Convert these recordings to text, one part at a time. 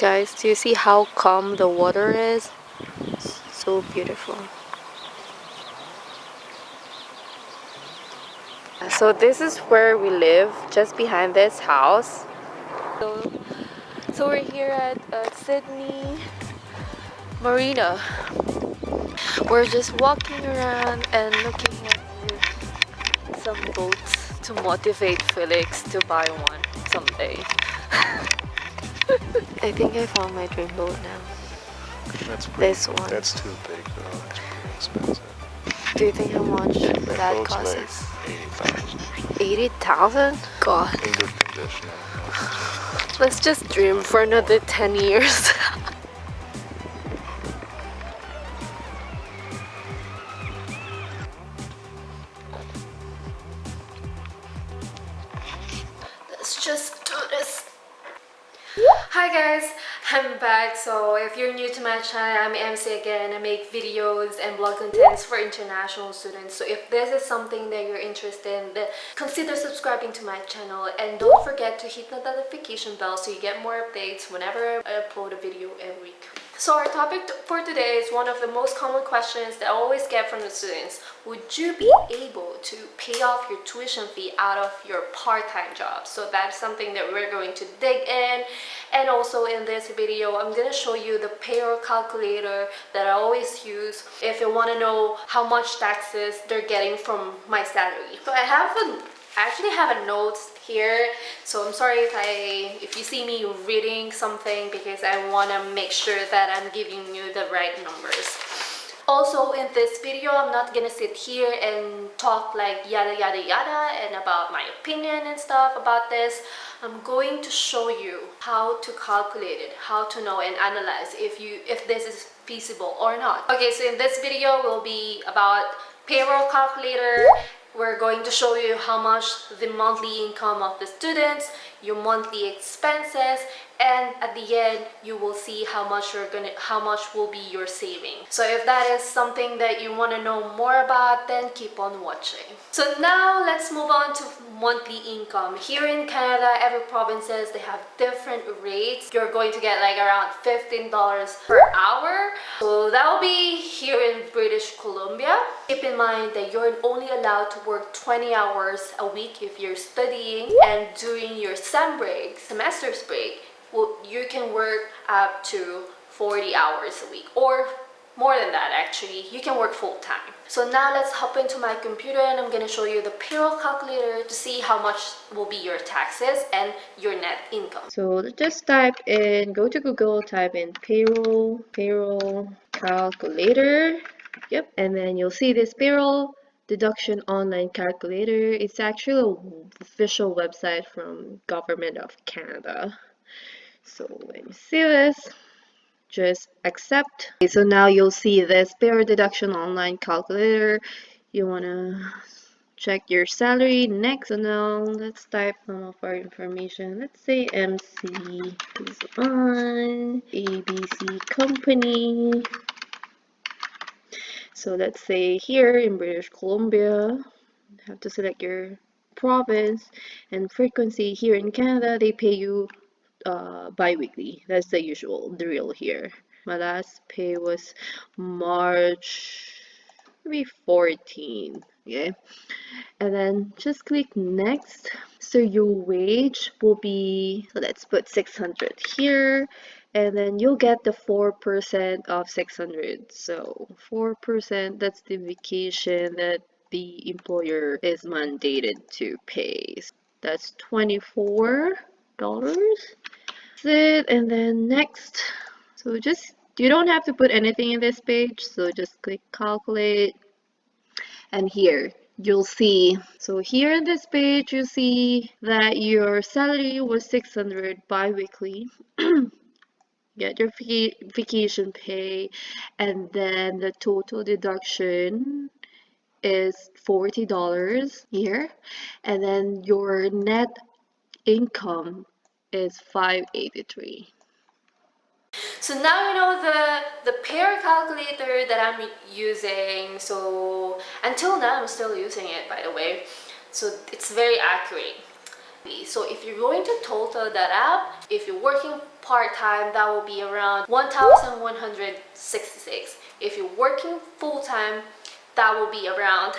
Guys, do you see how calm the water is? So beautiful. So this is where we live, just behind this house. So we're here at Sydney Marina. We're just walking around and looking at some boats to motivate Felix to buy one someday. I think I found my dream boat now. That's pretty. This one. That's too big though. That's pretty expensive. Do you think how much would that boat's cost like us? 80,000. 80,000? God. In good condition. Let's just dream for another 10 years. Let's just do this. Hi guys, I'm back. So if you're new to my channel, I'm MC again. I make videos and blog contents for international students. So if this is something that you're interested in, then consider subscribing to my channel, and don't forget to hit the notification bell so you get more updates whenever I upload a video every week. So our topic for today is one of the most common questions that I always get from the students. Would you be able to pay off your tuition fee out of your part-time job? So that's something that we're going to dig in. And also in this video, I'm going to show you the payroll calculator that I always use if you want to know how much taxes they're getting from my salary. So I actually have a note here, so I'm sorry if you see me reading something, because I want to make sure that I'm giving you the right numbers. Also in this video, I'm not gonna sit here and talk like yada yada yada and about my opinion and stuff about this. I'm going to show you how to calculate it, how to know and analyze if this is feasible or not. Okay, so in this video will be about payroll calculator. We're going to show you how much the monthly income of the students, your monthly expenses, and at the end you will see how much will be your saving. So if that is something that you want to know more about, then keep on watching. So now let's move on to monthly income. Here in Canada, every provinces, they have different rates. You're going to get like around $15 per hour. So that will be here in British Columbia. Keep in mind that you're only allowed to work 20 hours a week if you're studying, and during your semester's break, you can work up to 40 hours a week, or more than that actually. You can work full-time. So now let's hop into my computer and I'm going to show you the payroll calculator to see how much will be your taxes and your net income. So just go to Google, type in payroll calculator. Yep, and then you'll see this payroll deduction online calculator. It's actually an official website from Government of Canada. So when you see this, just accept. Okay, so now you'll see this payroll deduction online calculator. You want to check your salary next. So now let's type some of our information. Let's say MC is on ABC company. So let's say here in British Columbia, you have to select your province and frequency. Here in Canada, they pay you bi-weekly. That's the real here. My last pay was March maybe 14. Okay, and then just click next. So your wage will be, so let's put 600 here, and then you'll get the 4% of 600. So 4%, that's the vacation that the employer is mandated to pay. That's $24. That's it. And then next, so you don't have to put anything in this page, so just click calculate, and here you'll see, so here in this page you see that your salary was 600 bi-weekly. Get your vacation pay, and then the total deduction is $40 here, and then your net income is $583. So now you know the pair calculator that I'm using. So until now I'm still using it, by the way. So it's very accurate. So if you're going to total that up, if you're working part-time, that will be around 1,166. If you're working full-time, that will be around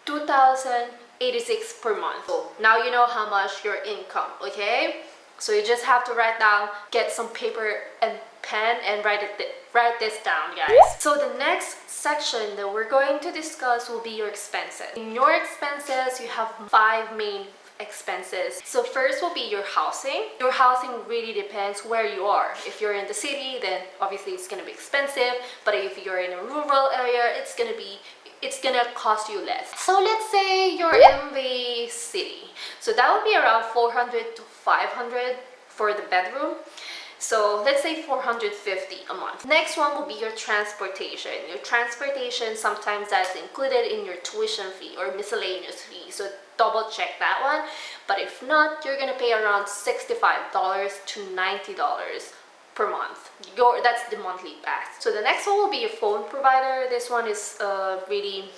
2,086 per month. So now you know how much your income, okay? So you just have to write down, get some paper and pen and write this down, guys. So the next section that we're going to discuss will be your expenses. In your expenses, you have 5 main expenses. So first will be your housing. Your housing really depends where you are. If you're in the city, then obviously it's gonna be expensive. But if you're in a rural area, it's gonna cost you less. So let's say you're in the city. So that would be around 400 to 500 for the bedroom. So let's say 450 a month. Next one will be your transportation. Your transportation, sometimes that's included in your tuition fee or miscellaneous fee. So double check that one. But if not, you're gonna pay around $65 to $90 per month. That's the monthly pass. So the next one will be your phone provider. This one is really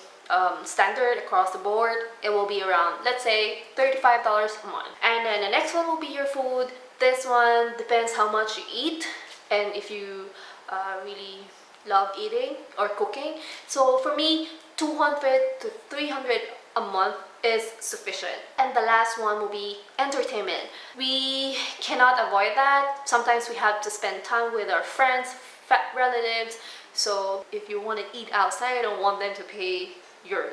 standard across the board. It will be around, let's say, $35 a month. And then the next one will be your food. This one depends how much you eat and if you really love eating or cooking. So for me, 200 to 300 a month is sufficient. And the last one will be entertainment. We cannot avoid that. Sometimes we have to spend time with our friends, relatives. So if you want to eat outside, I don't want them to pay your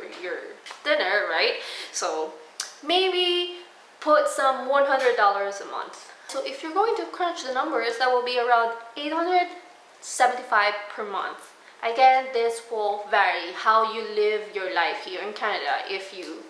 dinner, right? So maybe put some $100 a month. So if you're going to crunch the numbers, that will be around $875 per month. Again, this will vary how you live your life here in Canada. If you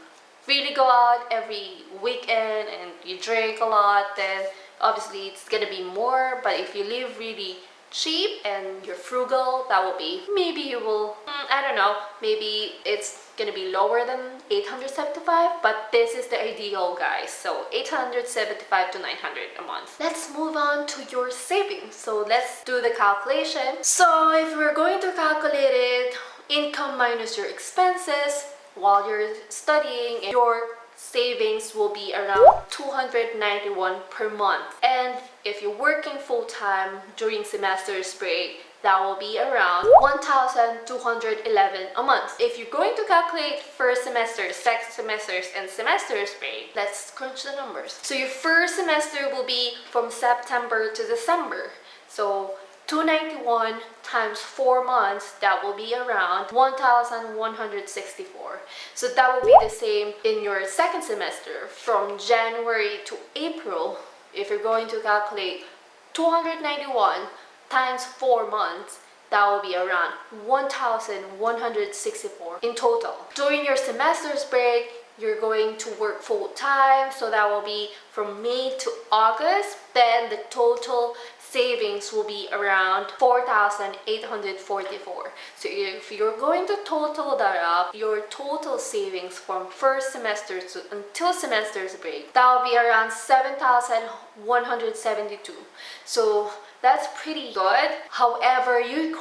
really go out every weekend and you drink a lot, then obviously it's gonna be more. But if you live really cheap and you're frugal, that will be, maybe you will, I don't know, maybe it's gonna be lower than 875, but this is the ideal, guys. So 875 to 900 a month. Let's move on to your savings. So let's do the calculation. So if we're going to calculate it, income minus your expenses while you're studying, your savings will be around $291 per month. And if you're working full-time during semester's break, that will be around $1,211 a month. If you're going to calculate first semester, second semesters, and semester's break, let's crunch the numbers. So your first semester will be from September to December. So 291 times 4 months, that will be around 1,164. So that will be the same in your second semester from January to April. If you're going to calculate 291 times 4 months, that will be around 1,164 in total. During your semester's break, you're going to work full time, so that will be from May to August. Then the total savings will be around 4,844. So if you're going to total that up, your total savings from first semester until semester's break, that will be around 7,172. So that's pretty good. However, you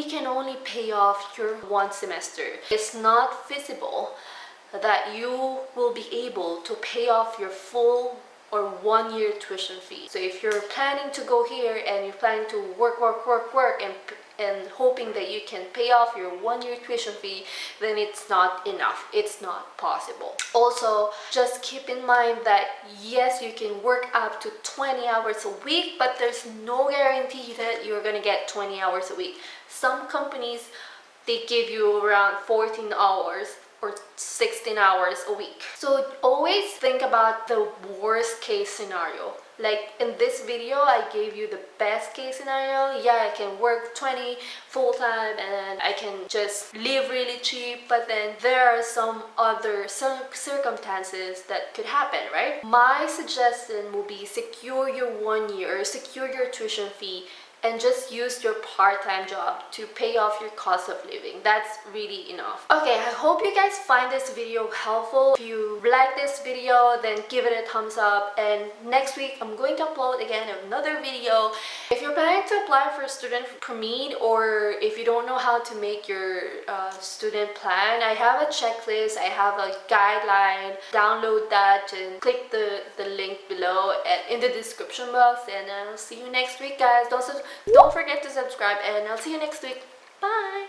can only pay off your one semester. It's not feasible that you will be able to pay off your full or 1 year tuition fee. So if you're planning to go here and you're planning to work and hoping that you can pay off your 1 year tuition fee, then it's not enough. It's not possible. Also, just keep in mind that yes, you can work up to 20 hours a week, but there's no guarantee that you're gonna get 20 hours a week. Some companies, they give you around 14 hours or 16 hours a week. So always think about the worst case scenario. Like in this video, I gave you the best case scenario. Yeah, I can work 20 full-time and I can just live really cheap, but then there are some other circumstances that could happen, right? My suggestion will be secure your 1 year, secure your tuition fee and just use your part-time job to pay off your cost of living. That's really enough. Okay, I hope you guys find this video helpful. If you like this video, then give it a thumbs up, and next week I'm going to upload again another video. If you're planning to apply for a student permit, or if you don't know how to make your student plan, I have a checklist, I have a guideline. Download that and click the link below and in the description box, and I'll see you next week, guys. Don't forget to subscribe, and I'll see you next week. Bye.